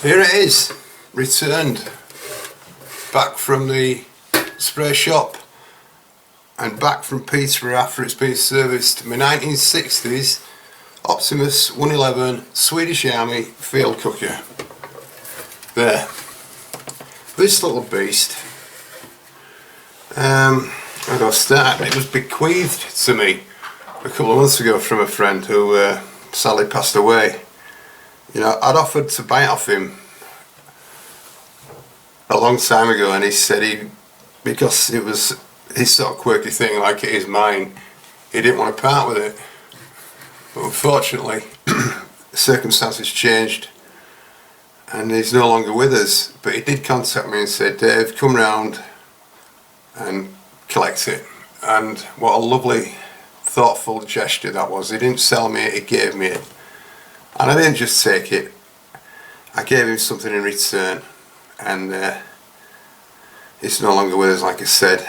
Here it is, returned back from the spray shop and back from Peterborough after it's been serviced. My 1960s Optimus 111 Swedish Army Field cooker. There. This little beast, where do I start? It was bequeathed to me a couple of months ago from a friend who sadly passed away. You know, I'd offered to buy it off him a long time ago, and he said because it was his sort of quirky thing like it is mine, he didn't want to part with it. But unfortunately, circumstances changed and he's no longer with us. But he did contact me and said, "Dave, come round and collect it." And what a lovely, thoughtful gesture that was. He didn't sell me it, he gave me it. And I didn't just take it, I gave him something in return, and it's no longer with us, like I said,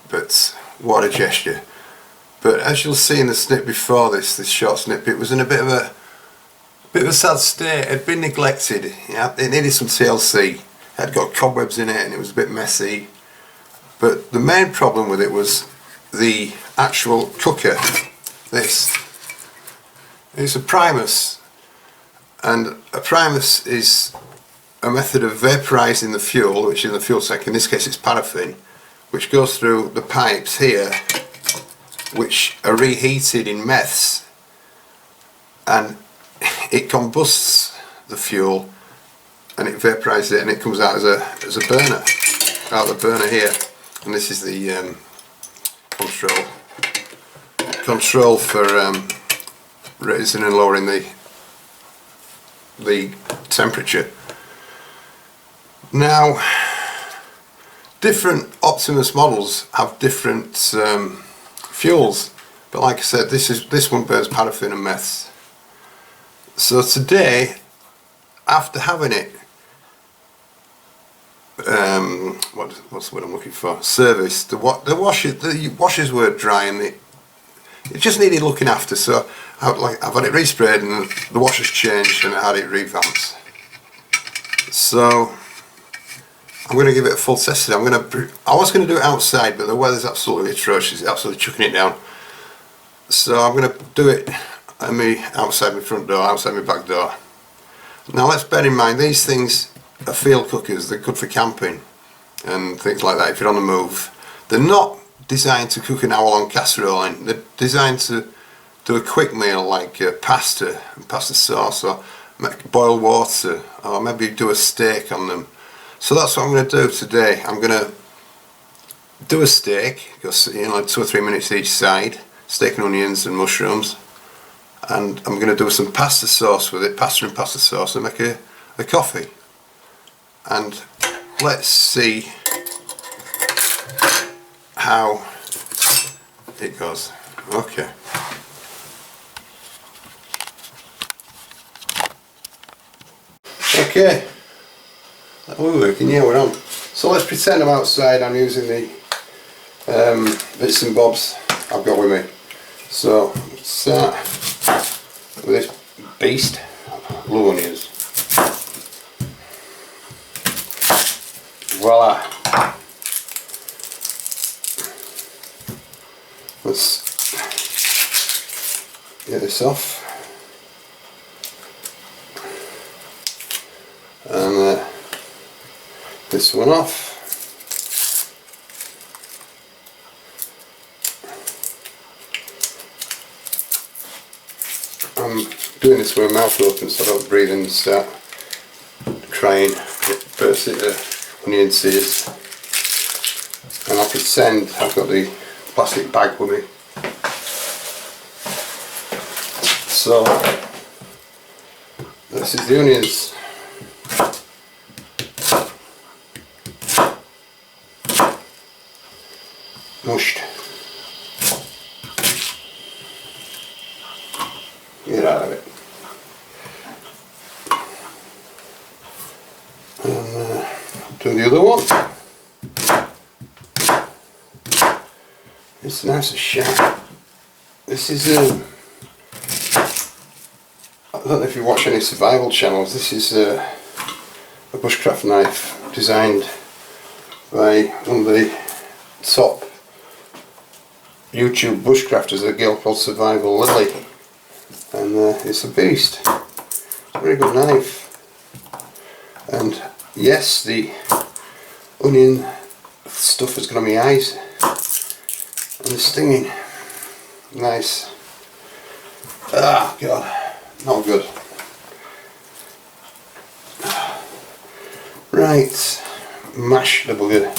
but what a gesture. But as you'll see in the snip before this short snip, it was in a bit of a sad state. It had been neglected. Yeah, it needed some TLC. It had got cobwebs in it and it was a bit messy. But the main problem with it was the actual cooker. This. It's a Primus. And a Primus is a method of vaporising the fuel, which is the fuel tank, in this case it's paraffin, which goes through the pipes here, which are reheated in meths, and it combusts the fuel and it vaporises it, and it comes out as a burner, out the burner here. And this is the control for raising and lowering the temperature. Now, different Optimus models have different fuels, but like I said, this one burns paraffin and meths. So today, after having it what's the word I'm looking for? Serviced. The washers were dry and it just needed looking after. So I've had it resprayed and the washers changed and I had it revamped. So I'm going to give it a full test today. I was going to do it outside, but the weather's absolutely atrocious. It's absolutely chucking it down. So I'm going to do it outside my front door, outside my back door. Now let's bear in mind, these things are field cookers. They're good for camping and things like that if you're on the move. They're not designed to cook an hour-long casserole in. They're designed to do a quick meal like pasta and pasta sauce, or boil water, or maybe do a steak on them. So that's what I'm going to do today. I'm going to do a steak, like 2 or 3 minutes each side, steak and onions and mushrooms, and I'm going to do some pasta sauce with it, pasta and pasta sauce, and make a coffee. And let's see how it goes. Okay. Okay. We're working, yeah, we're on. So let's pretend I'm outside. I'm using the bits and bobs I've got with me. So let's start with this beast, blue onions. Voila. Let's get this off. And this one off. I'm doing this with my mouth open so I don't breathe and start crying. It bursts into onion tears. And I pretend I've got the plastic bag with me. So this is the onions. Mushed. Get out of it. And do the other one. It's nice and sharp. This is I don't know if you watch any survival channels. This is a bushcraft knife designed by one of the top YouTube bushcrafters, a girl called Survival Lily, and it's a beast. It's a very good knife. And yes, the onion stuff has got on my eyes and it's stinging. Nice. Ah, God, not good. Right, mash the bugger.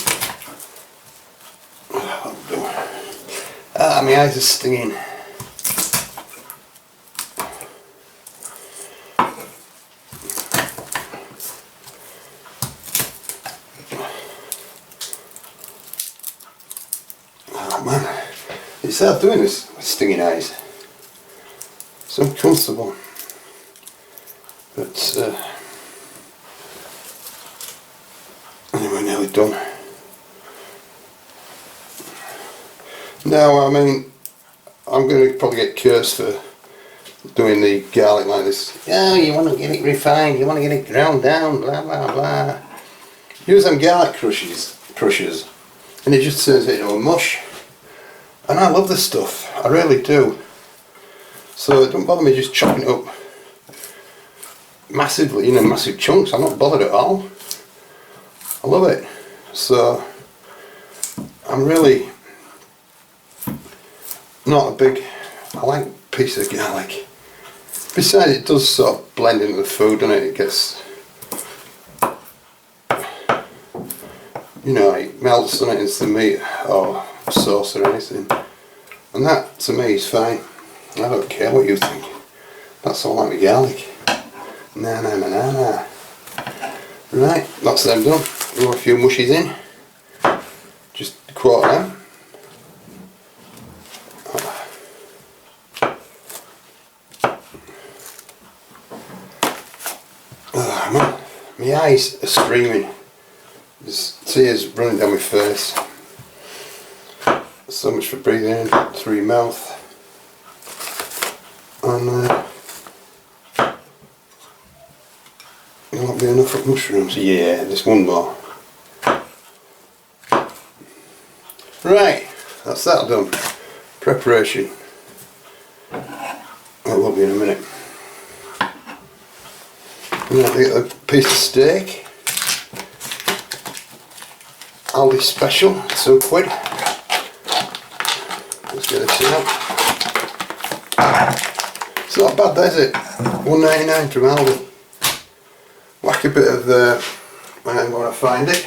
Ah, my eyes are stinging. Oh man, it's hard doing this with stinging eyes. It's uncomfortable. But anyway, nearly done. Now, I mean, I'm going to probably get cursed for doing the garlic like this. Oh, you want to get it refined, you want to get it ground down, blah blah blah. Use them garlic crushers, and it just turns it into a mush. And I love this stuff, I really do. So it don't bother me just chopping it up massively, you know, massive chunks. I'm not bothered at all. I love it. So I'm really not a big, I like a piece of garlic. Besides, it does sort of blend into the food, doesn't it? It gets, you know, it melts on it into the meat or sauce or anything. And that, to me, is fine. I don't care what you think. That's all like the garlic. Nah. Right, that's them done. Throw a few mushies in. Just a quarter of them. Oh man, my eyes are screaming. There's tears running down my face. So much for breathing in through your mouth. And there won't be enough of mushrooms. Yeah, just one more. Right, that's that done. Preparation. That will be in a minute. I'm going to get a piece of steak. Aldi special, £2. Let's get this out. It's not bad, is it? £1.99 from Aldi. Whack a bit of I'm going to find it.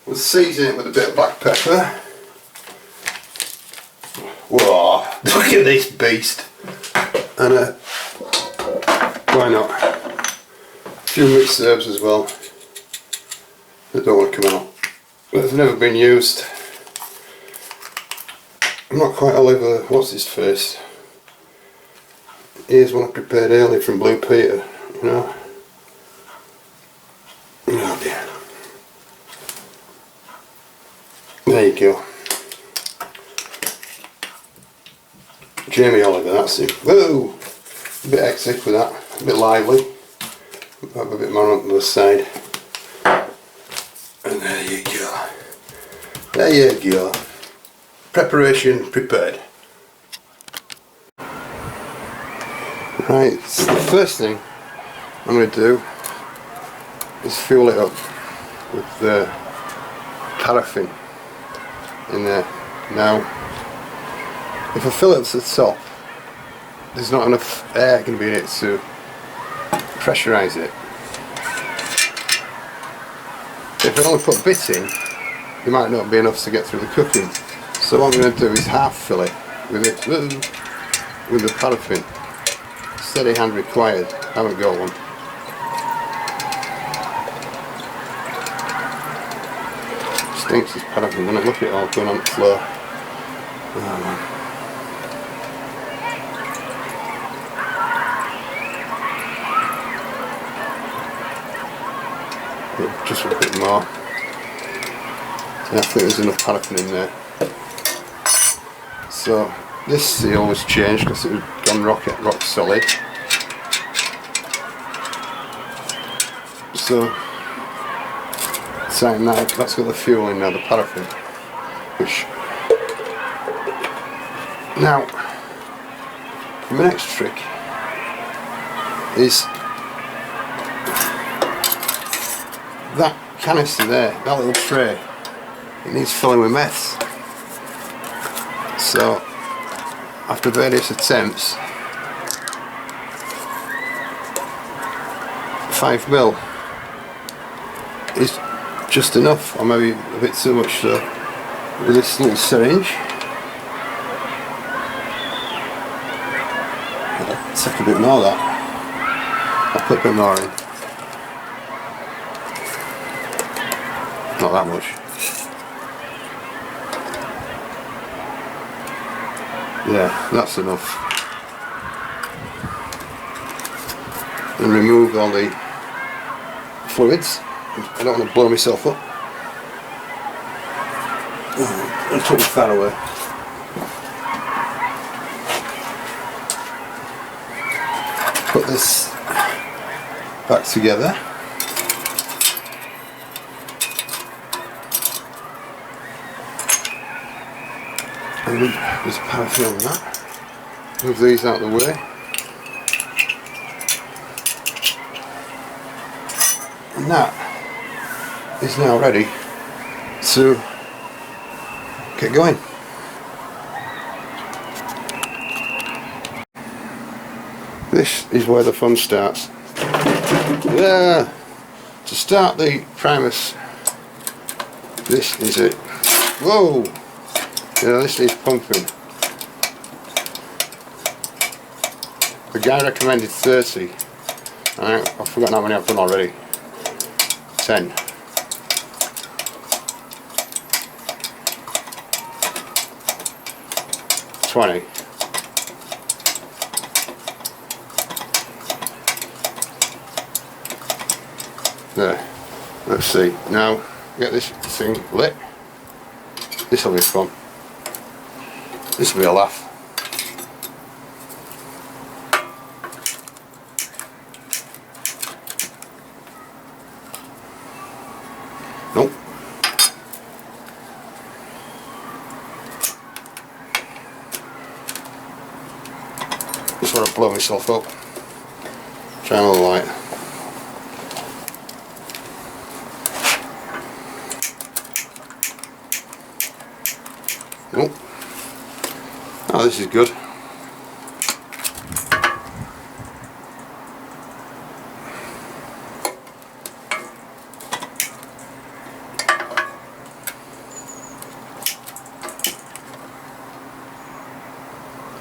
We'll season it with a bit of black pepper. Whoa, look at this beast. And why not? A few mixed herbs as well. That don't want to come out. But they've never been used. I'm not quite all over what's his face. Here's one I prepared earlier from Blue Peter, you know. Oh dear. There you go. Jamie Oliver, that's him. Whoa! A bit hectic with that, a bit lively. Have a bit more on the side. And there you go. There you go. Preparation prepared. Right, so the first thing I'm going to do is fuel it up with the paraffin in there. Now, if I fill it to the top, there's not enough air going to be in it to pressurise it. If I only put a bit in, it might not be enough to get through the cooking. So what I'm going to do is half fill it with the paraffin. Steady hand required. I haven't got one. Stinks this paraffin, doesn't it? Look at it all going on the floor. Oh man. Just a bit more. Yeah, I think there's enough paraffin in there. So this seal was changed because it had gone rock solid. So same now, that's got the fuel in now, the paraffin. Which now my next trick is that canister there, that little tray, it needs filling with meth. So after various attempts, 5mm is just enough, or maybe a bit too much. So with this little syringe, I'll take a bit more of that. I'll put a bit more in. Not that much. Yeah, that's enough. And remove all the fluids. I don't want to blow myself up. And put the fan away. Put this back together. And there's paraffin on that. Move these out of the way. And that is now ready to get going. This is where the fun starts. Yeah. To start the Primus, this is it. Whoa! Yeah, this needs pumping. The guy recommended 30. I've forgotten how many I've done already. 10. $20. There. Let's see. Now get this thing lit. This will be fun. This will be a laugh. Nope. Just want to blow myself up. Try another light. Nope. Oh, this is good.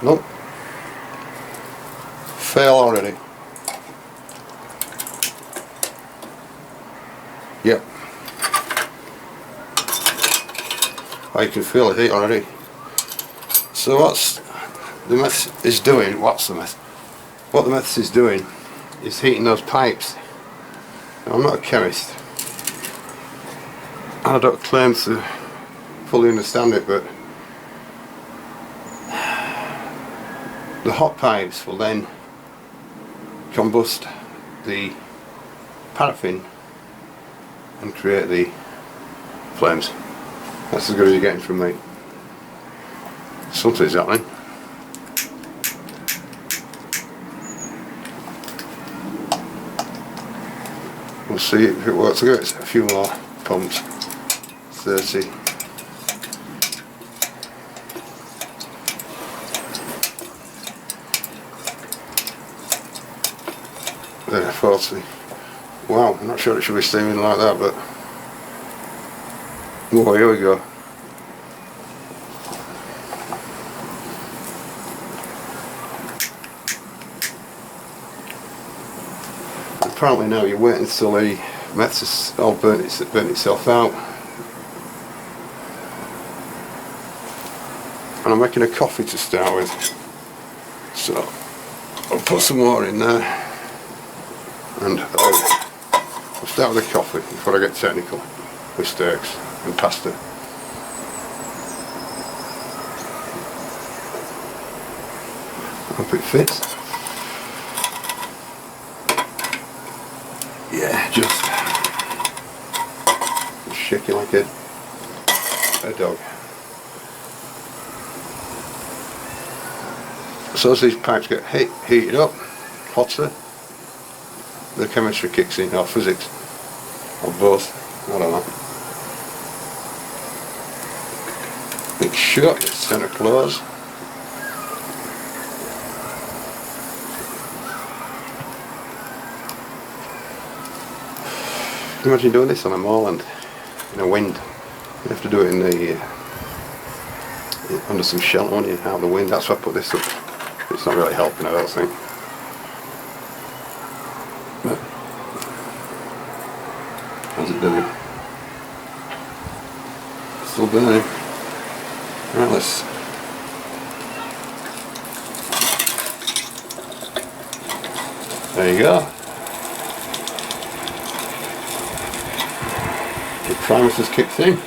Nope. Fail already. Yep. Oh, you can feel the heat already. So what's the meth is doing, what the meth is doing is heating those pipes. Now, I'm not a chemist. I don't claim to fully understand it, but the hot pipes will then combust the paraffin and create the flames. That's as good as you're getting from me. Something's happening. We'll see if it works. I'll give it a few more pumps. 30. There, 40. Wow, I'm not sure it should be steaming like that, but oh, here we go. Apparently now you wait until the meth has all burnt itself out. And I'm making a coffee to start with, so I'll put some more in there, and I'll start with the coffee before I get technical with steaks and pasta. Hope it fits. Yeah, just shaking like a dog. So as these pipes get heated up, hotter, the chemistry kicks in, or physics, or both, I don't know. It's shut, it's centre close. Imagine doing this on a moorland in a wind. You have to do it in the under some shelter, won't you, out of the wind. That's why I put this up. It's not really helping, I don't think. But how's it doing? Still burning. Right, let's. There you go. The primus has kicked in.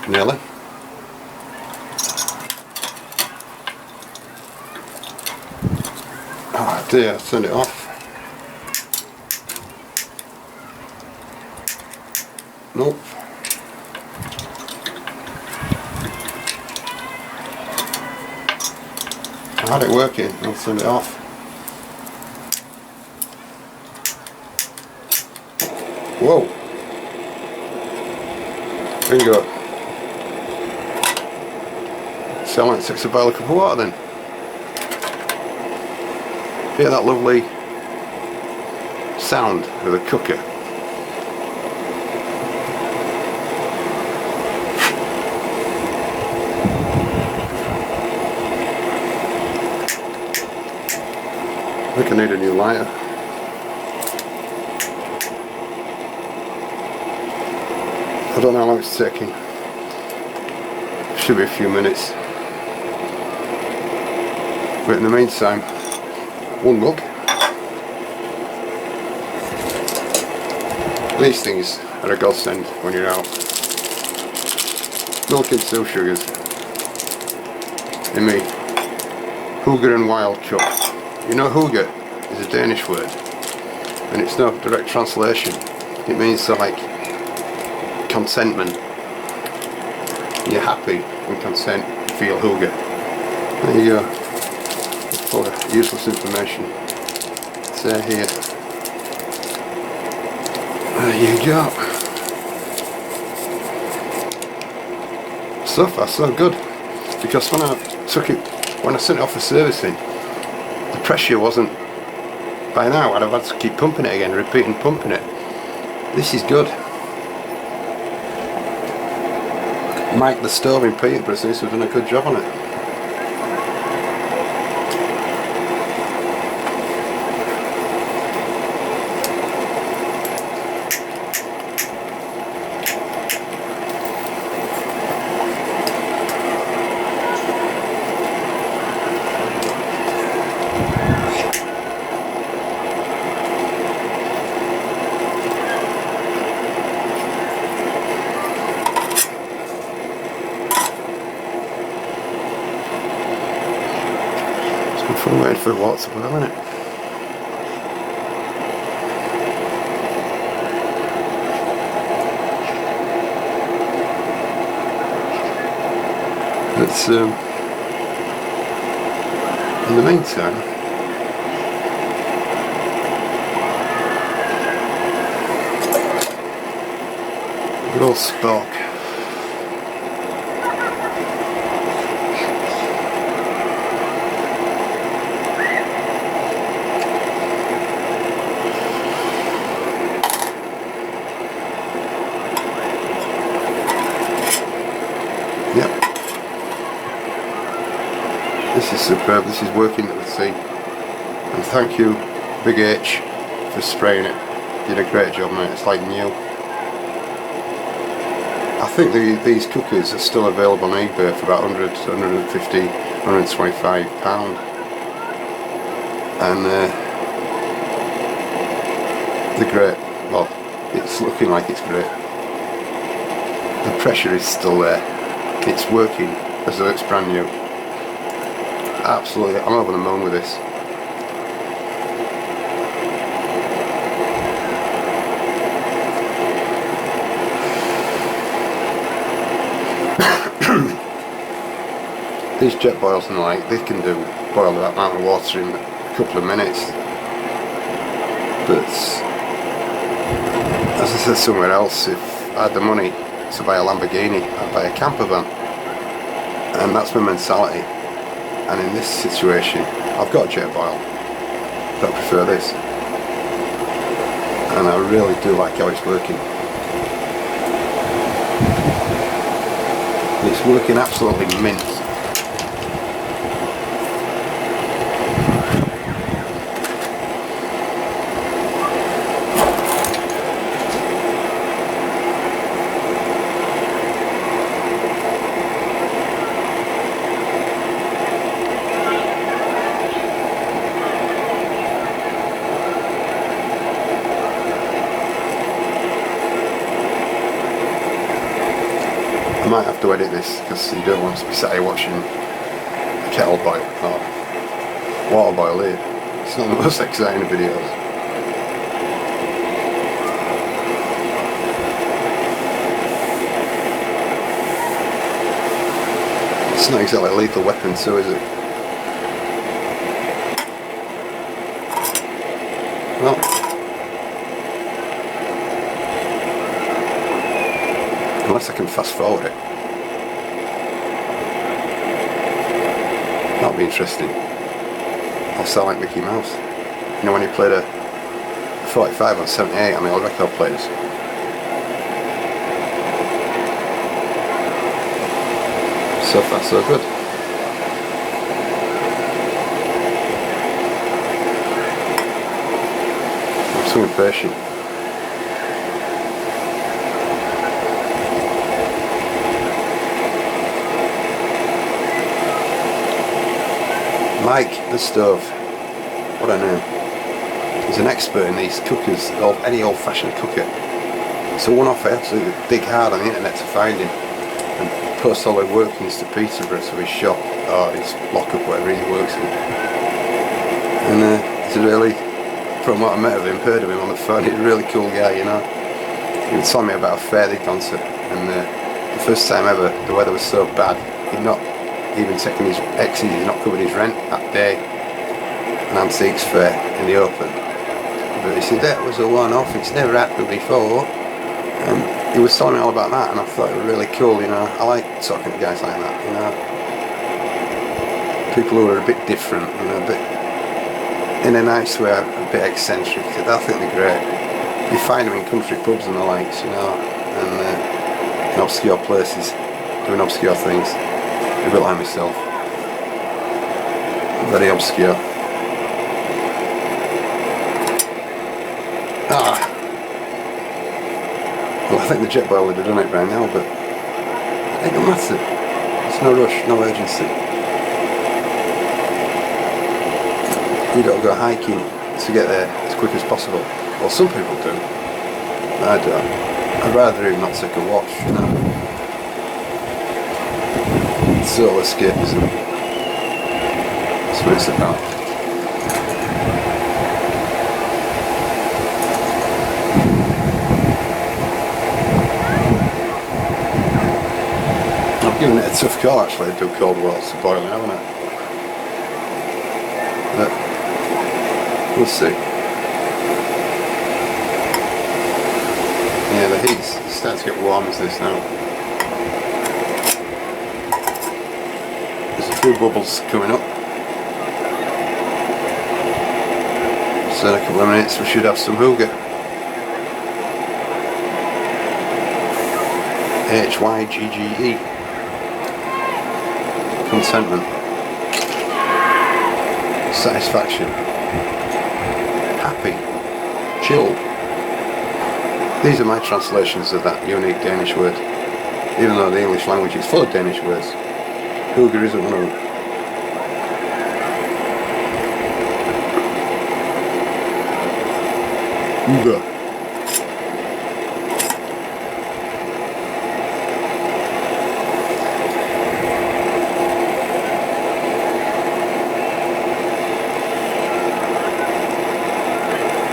Nearly. Oh dear, I turned it off. Nope. I had it working, I'll turn it off. Whoa! Bingo. Sound like 6 a barrel cup of water then. Hear that lovely sound of the cooker. I think I need a new lighter. I don't know how long it's taking. Should be a few minutes. But in the meantime, one mug. These things are a godsend when you're out. Milk and 2 sugars. In me, hygge and wild chuck. You know, hygge is a Danish word, and it's no direct translation. It means like contentment. You're happy and content, feel hygge. There you go. Full of useless information. It's there here. There you go. So far so good. Because when I sent it off for servicing, the pressure wasn't. By now I'd have had to keep pumping it again, repeating pumping it. This is good. Mike the stove in Peterborough seems to have done a good job on it. I'm waiting for water to boil, isn't it? It's in the meantime, good old spark. Yep. This is superb, this is working at the sea. And thank you, Big H, for spraying it. You did a great job, mate, it's like new. I think these cookers are still available on eBay for about 100, 150, 125 pound. And they're great. Well, it's looking like it's great. The pressure is still there. It's working as though it's brand new. Absolutely, I'm over the moon with this. These jet boils and the like, they can boil that amount of water in a couple of minutes. But as I said somewhere else, if I had the money to buy a Lamborghini, I'd buy a camper van. And that's my mentality. And in this situation, I've got a jet boil, but I prefer this. And I really do like how it's working. It's working absolutely mint. I might have to edit this because you don't want to be sat here watching a kettle boil or water boil here. It's not the most exciting of videos. It's not exactly a lethal weapon too, is it? Well, unless I can fast forward it. That'll be interesting. I'll sound like Mickey Mouse. You know when he played a 45 or 78 on the old record players? So far so good. I'm so impatient. Mike, the stove, what I know, he's an expert in these cookers, any old-fashioned cooker. It's a one-off. I absolutely dig hard on the internet to find him and post all the workings to Peterborough, so his shop or his lock-up, whatever he works in. And he's a really, from what I met of him, heard of him on the phone, he's a really cool guy, you know. He was telling me about a fair they'd gone to, and the first time ever, the weather was so bad, he'd not even taken his exes, he's not covered his rent that day, an antiques fair in the open. But he said that was a one-off, it's never happened before, and he was telling me all about that, and I thought it was really cool, you know. I like talking to guys like that, you know, people who are a bit different, you know, a bit in a nice way, a bit eccentric. I think they're great. You find them in country pubs and the likes, you know, and in obscure places doing obscure things. A bit like myself. Very obscure. Well, I think the jet boil would have done it by now, but it don't matter. There's no rush, no urgency. You don't go hiking to get there as quick as possible. Well, some people do. I don't. I'd rather even not take a watch, you know. It's all escapism. That's what it's about. I've given it a tough call actually to do cold water to boiling, haven't I? But we'll see. Yeah, the heat's starting to get warm as this now. There's a few bubbles coming up. So in a couple of minutes we should have some hygge. Hygge. Contentment. Satisfaction. Happy. Chill. These are my translations of that unique Danish word. Even though the English language is full of Danish words, hygge isn't one of them. Hygge.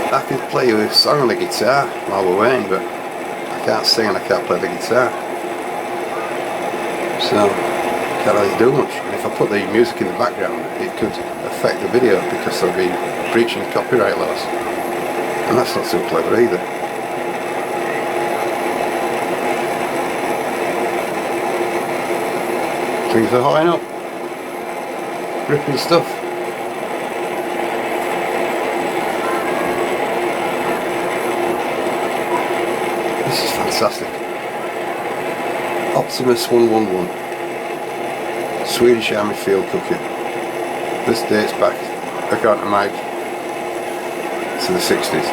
I can play a song on the guitar while we're waiting, but I can't sing and I can't play the guitar. So, can't really do much. if I put the music in the background, it could affect the video because I'll be breaching copyright laws, and that's not so clever either. Things are hotting up, gripping stuff. This is fantastic. Optimus 111, Swedish Army Field cooker. This dates back, according to Mike, to the 60s.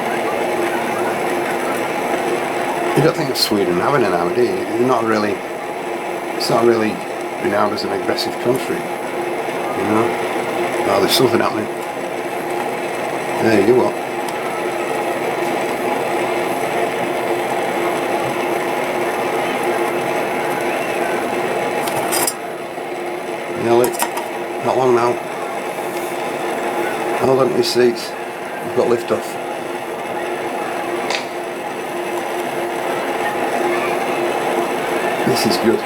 You don't think of Sweden having an army, do you? It's not really renowned as an aggressive country, you know. Oh, there's something happening. There you go. Nearly. Not long now. Hold on to your seats. We've got lift off. This is good.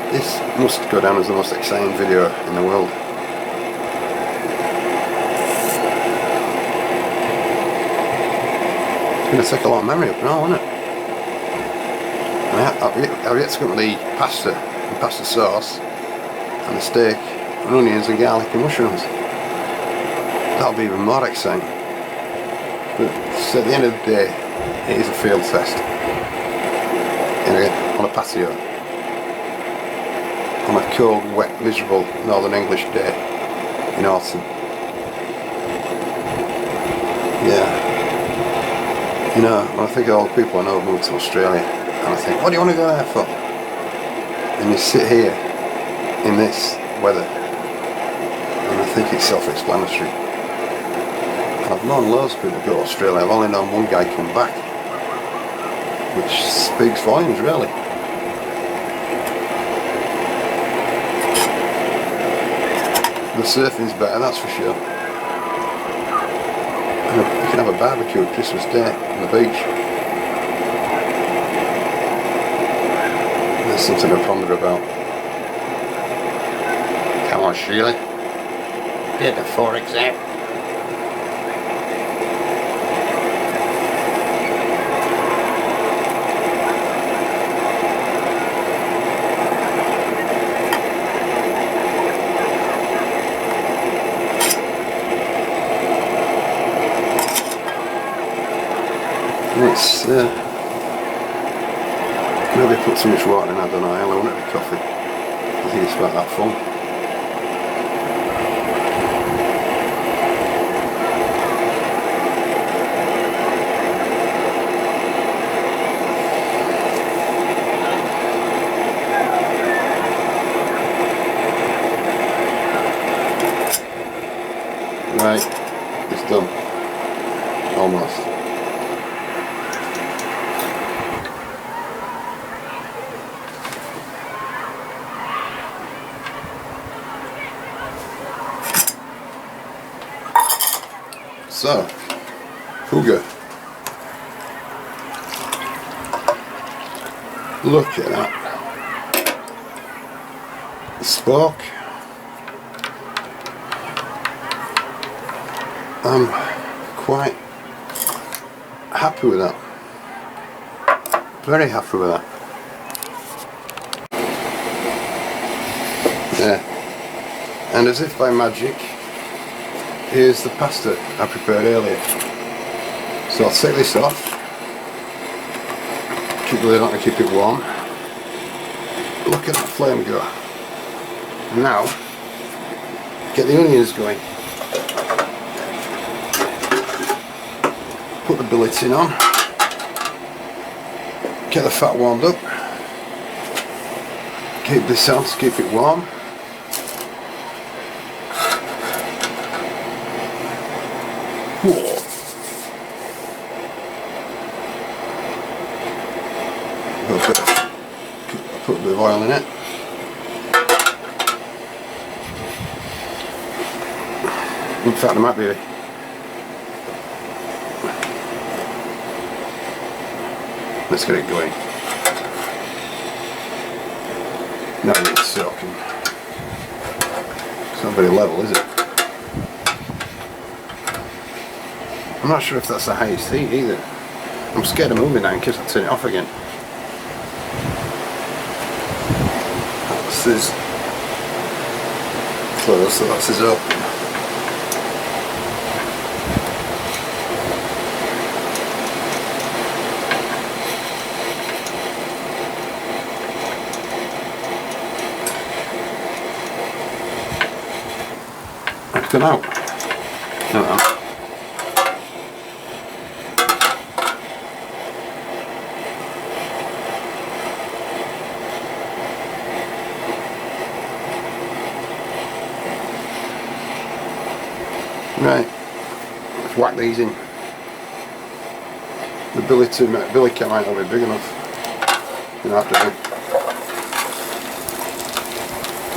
This must go down as the most exciting video in the world. It's going to take a lot of memory up now, isn't it? I've yet to come to the pasta and pasta sauce and the steak and onions and garlic and mushrooms. That'll be even more exciting. But so at the end of the day, it is a field test. On a patio. On a cold, wet, miserable northern English day in autumn. Yeah. You know, when I think of all the people I know who moved to Australia, and I think, what do you want to go there for? And you sit here in this weather, and I think it's self-explanatory. And I've known loads of people go to Australia. I've only known one guy come back, which speaks volumes, really. The surfing's better, that's for sure. And you can have a barbecue at Christmas Day on the beach. There's something to ponder about. Come on, Sheila. Get the 4 exam. It's maybe I put too much water in, I don't know. I only want it to be coffee. I think it's about that full. Right, it's done. Almost. So, cougar. Look at that. The spork. I'm quite happy with that. Very happy with that. Yeah. And as if by magic, here's the pasta I prepared earlier. So I'll take this off, keep the lid on to keep it warm. Look at that flame go. Now, get the onions going. Put the billets in on. Get the fat warmed up. Keep this on to keep it warm. I'll put a bit of of oil in it. In fact, there might be let's get it going. Now it's soaking. It's not very level, is it? I'm not sure if that's the highest heat either. I'm scared of moving now in case I turn it off again. That's his closed, so that's his open. It's gone out. No. Right, let's whack these in. The billy cam might not be big enough. You know, have to.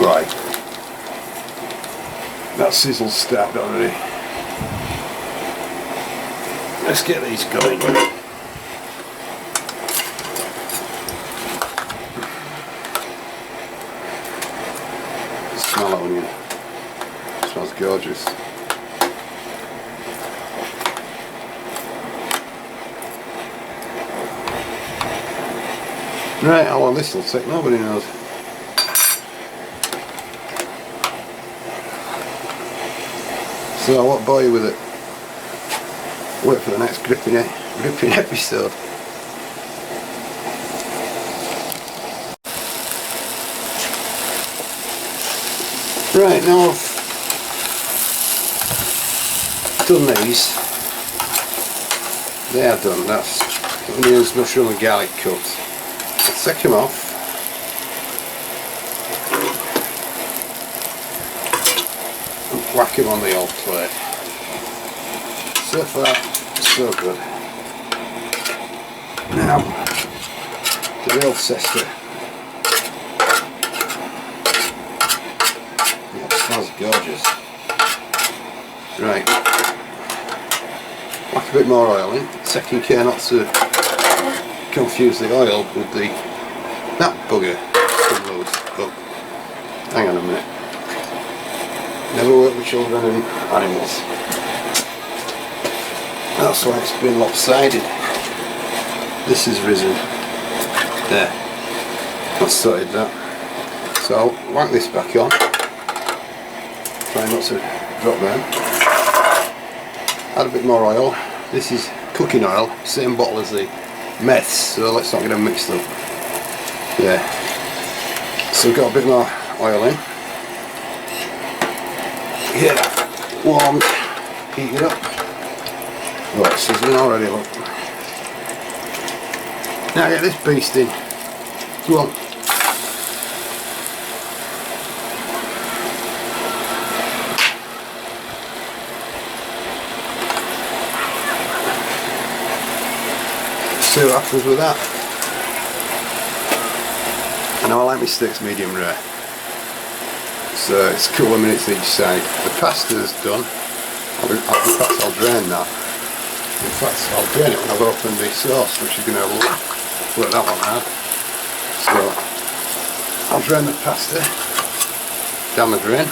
Right, that sizzle's started already. Let's get these going. Smell that onion. It smells gorgeous. Right, how long this will take, nobody knows. So I won't bore you with it. Wait for the next gripping episode. Right, now I've done these. They are done. That's onions, mushroom and garlic cut. Let's take them off. And whack them on the old plate. So far, so good. Now, the real tester. Yeah, it smells gorgeous. Right. Whack a bit more oil in. Taking care not to confuse the oil with that bugger. Oh, hang on a minute. Never work with children and animals. That's why it's been lopsided. This is risen. There. That's sorted that. So I'll whack this back on. Try not to drop down. Add a bit more oil. This is cooking oil, same bottle as the meths, so let's not get them mixed up. Yeah. So we've got a bit more oil in. Get that warmed, heat it up. Oh, it's sizzling already, look. Now get this beast in. Come on. See what happens with that. And I like my steaks medium rare. So it's a couple of minutes each side. The pasta's done. In fact, I'll drain that. In fact, I'll drain it when I've opened the sauce, which is going to work that one out. So I'll drain the pasta down the drain.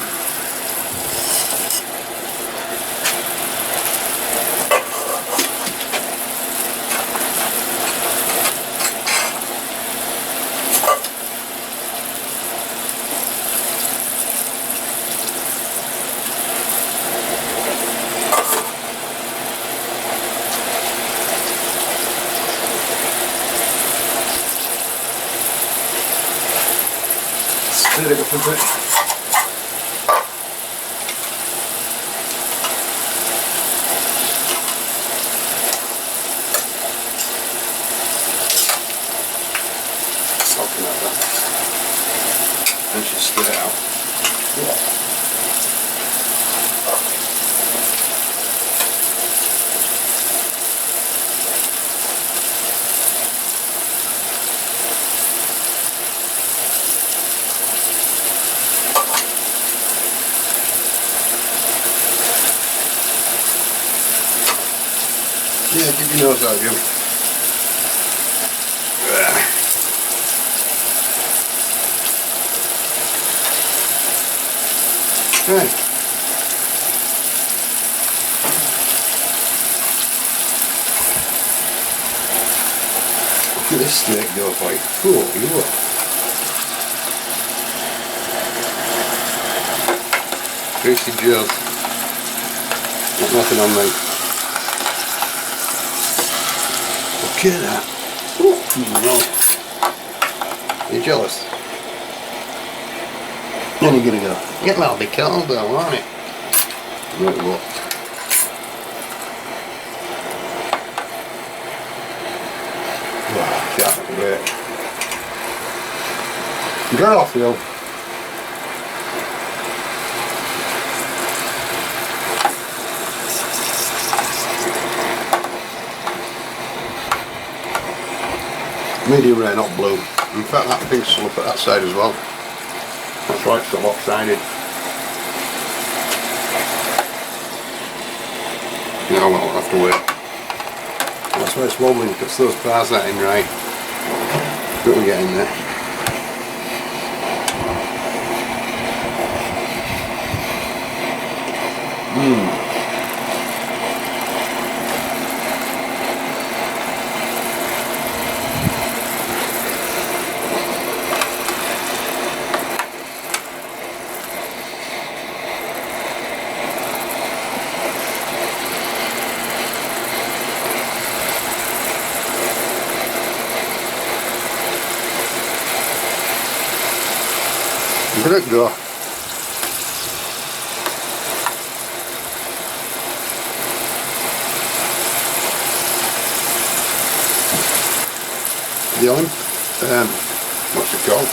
Stir it up a bit. Something like that. And just stir it out. Yeah. Yeah, keep your nose out, Jim. Okay. Look at this steak go like, cool, you look. Greasy Joe's. Got nothing on me. Look at that. Ooh, no. You jealous? Then you're gonna go, yeah, that'll be cold though, won't it? No, it won't. Wow, that's great. Get off, Phil. Medium rare, not blue. In fact, that pink's still up at that side as well. That's why it's so lopsided. No, well, I'll have to wait. That's why it's wobbling, because those bars aren't in right. But we get in there. Let it go. The what's it called?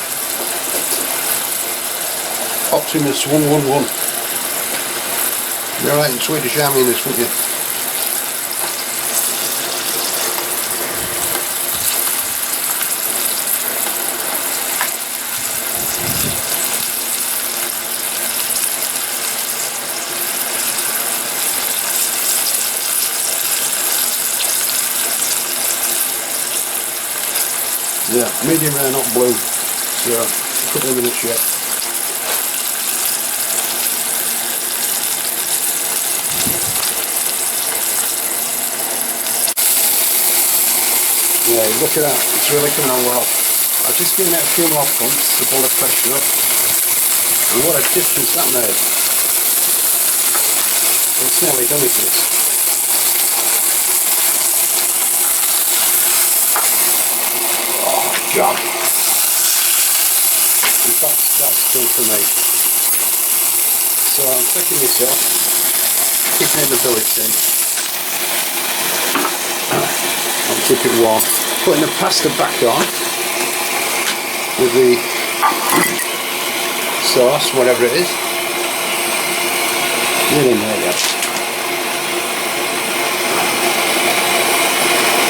Optimus 111. You're right in Swedish Army in this, wouldn't you? Yeah, medium rare, not blue. So, a couple of minutes yet. Yeah, look at that, it's really coming on well. I've just given it a few more pumps to pull the pressure up. And what a difference that made. It's nearly done, it is. God. In fact, that's done for me. So I'm taking this off, keeping it in the billet tin. I'll keep it warm. Putting the pasta back on with the sauce, whatever it is. Get in there, yeah.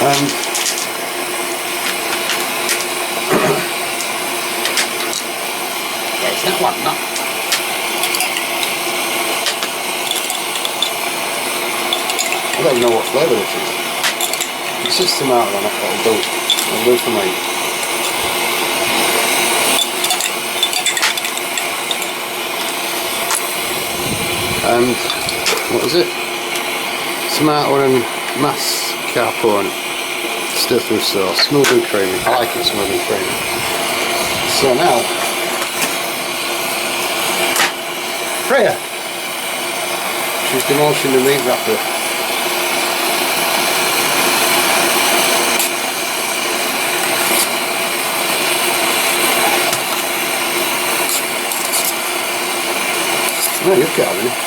And it's not one, no. I don't know what flavour this is. It's just tomato on it, that'll do. That'll do for me. And what is it? Tomato and mascarpone stuffed with sauce. Smooth and creamy. I like it smooth and creamy. So now, Freya! She's demolishing the meat wrapper. Oh, you're carving it.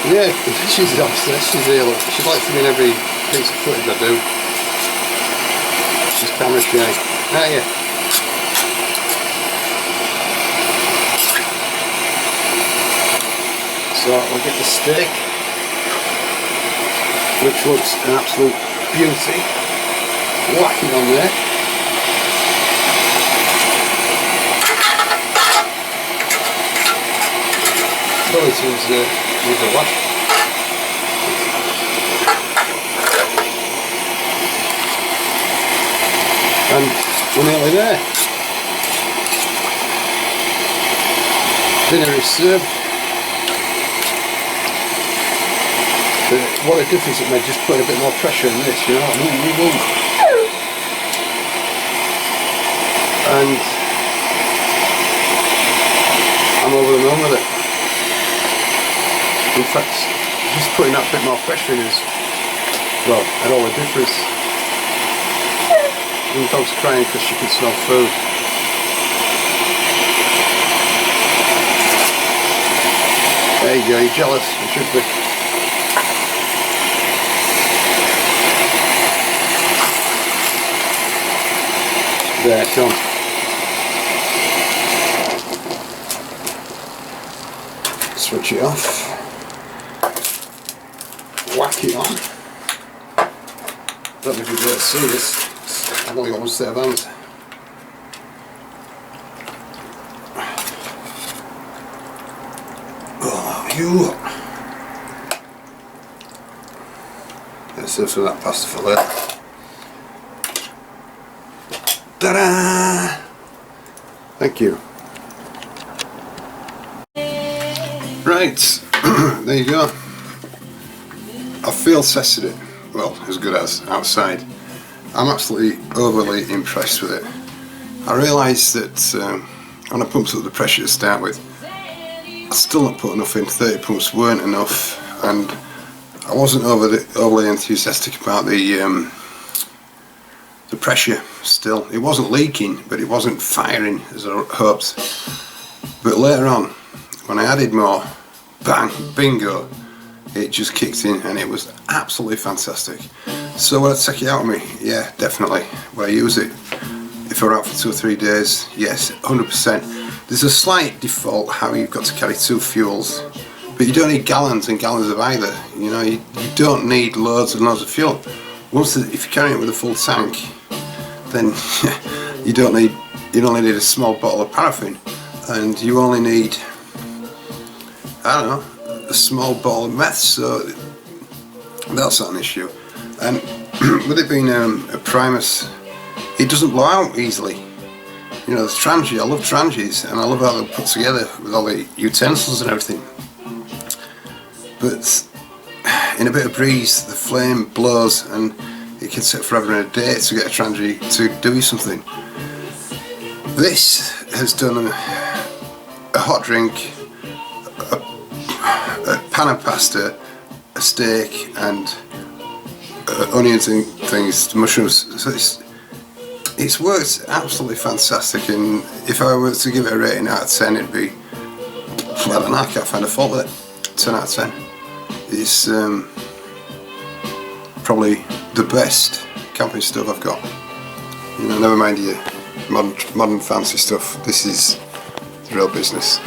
Yeah, she's obsessed. She's here. She'd like to be in every piece of footage I do. She's camera shy. Ah, yeah. So we'll get the steak, which looks an absolute beauty. Whack it on there. Well, it was a wash. And we're nearly there. Dinner is served. What a difference it made just putting a bit more pressure in this, you know. And I'm over the moon with it. In fact, just putting that bit more pressure in is, well, had all the difference. And the dog's crying because she can smell food. There you go, you're jealous, you should be. There, done. Switch it off. Whack it on. Don't know if you'll be able to see this. I've only got one set of hands. Oh, you. Let's serve some of that pasta for later. Ta-da! Thank you. Right, there you go. I field tested it, well, as good as outside. I'm absolutely overly impressed with it. I realised that when I pumped up the pressure to start with, I still not put enough in. 30 pumps weren't enough, and I wasn't overly enthusiastic about the pressure still. It wasn't leaking, but it wasn't firing as I hoped. But later on, when I added more, bang, bingo, it just kicked in and it was absolutely fantastic. So would I take it out of me? Yeah, definitely. Would I use it if I were out for 2 or 3 days? Yes, 100%. There's a slight default how you've got to carry 2 fuels, but you don't need gallons and gallons of either. You know, you don't need loads and loads of fuel. If you're carrying it with a full tank, then you only need a small bottle of paraffin, and you only need, I don't know, a small bottle of meth, so that's not an issue. And with it being a Primus, it doesn't blow out easily. You know, the trangy, I love trangies, and I love how they're put together with all the utensils and everything. But in a bit of breeze, the flame blows, and it can take forever and a day to get a trangy to do something. This has done a hot drink, a pan of pasta, a steak, and onions and things, mushrooms. So it's worked absolutely fantastic, and if I were to give it a rating out of 10, it'd be, I don't know, I can't find a fault with it. 10 out of 10. It's probably the best camping stuff I've got. You know, never mind your modern fancy stuff. This is the real business.